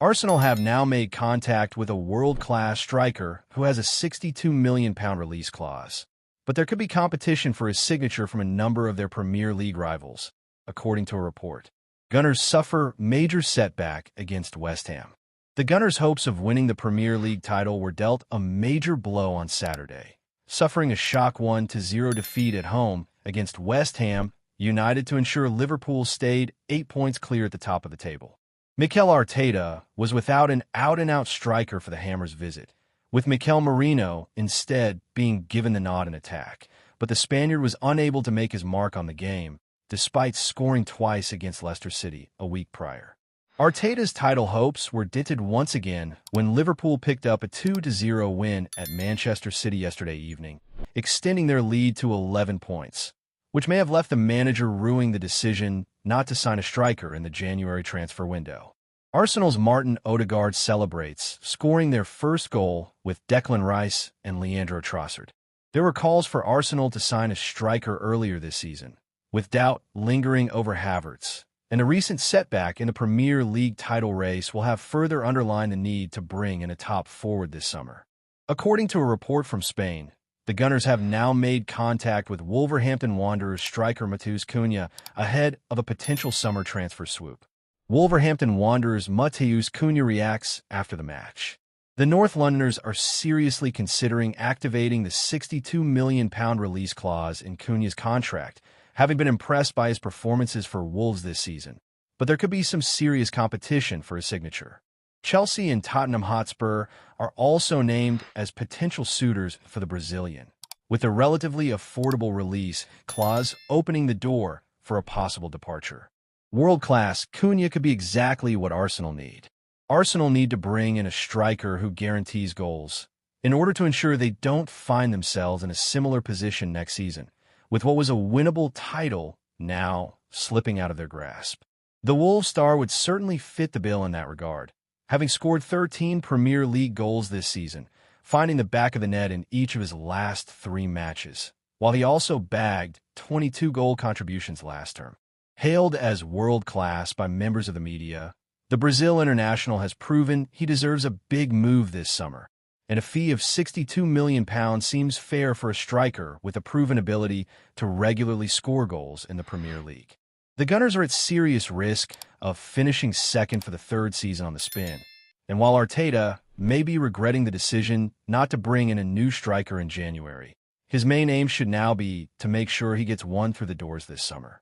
Arsenal have now made contact with a world-class striker who has a £62 million release clause. But there could be competition for his signature from a number of their Premier League rivals, according to a report. Gunners suffer major setback against West Ham. The Gunners' hopes of winning the Premier League title were dealt a major blow on Saturday, suffering a shock 1-0 defeat at home against West Ham United to ensure Liverpool stayed 8 points clear at the top of the table. Mikel Arteta was without an out-and-out striker for the Hammers' visit, with Mikel Merino instead being given the nod in attack, but the Spaniard was unable to make his mark on the game, despite scoring twice against Leicester City a week prior. Arteta's title hopes were dented once again when Liverpool picked up a 2-0 win at Manchester City yesterday evening, extending their lead to 11 points, which may have left the manager rueing the decision not to sign a striker in the January transfer window. Arsenal's Martin Odegaard celebrates, scoring their first goal with Declan Rice and Leandro Trossard. There were calls for Arsenal to sign a striker earlier this season, with doubt lingering over Havertz, and a recent setback in the Premier League title race will have further underlined the need to bring in a top forward this summer. According to a report from Spain, the Gunners have now made contact with Wolverhampton Wanderers striker Matheus Cunha ahead of a potential summer transfer swoop. Wolverhampton Wanderers' Matheus Cunha reacts after the match. The North Londoners are seriously considering activating the £62 million release clause in Cunha's contract, having been impressed by his performances for Wolves this season. But there could be some serious competition for his signature. Chelsea and Tottenham Hotspur are also named as potential suitors for the Brazilian, with a relatively affordable release clause opening the door for a possible departure. World-class Cunha could be exactly what Arsenal need. Arsenal need to bring in a striker who guarantees goals in order to ensure they don't find themselves in a similar position next season, with what was a winnable title now slipping out of their grasp. The Wolves star would certainly fit the bill in that regard, having scored 13 Premier League goals this season, finding the back of the net in each of his last 3 matches, while he also bagged 22 goal contributions last term. Hailed as world-class by members of the media, the Brazil international has proven he deserves a big move this summer, and a fee of £62 million seems fair for a striker with a proven ability to regularly score goals in the Premier League. The Gunners are at serious risk of finishing second for the 3rd season on the spin, and while Arteta may be regretting the decision not to bring in a new striker in January, his main aim should now be to make sure he gets one through the doors this summer.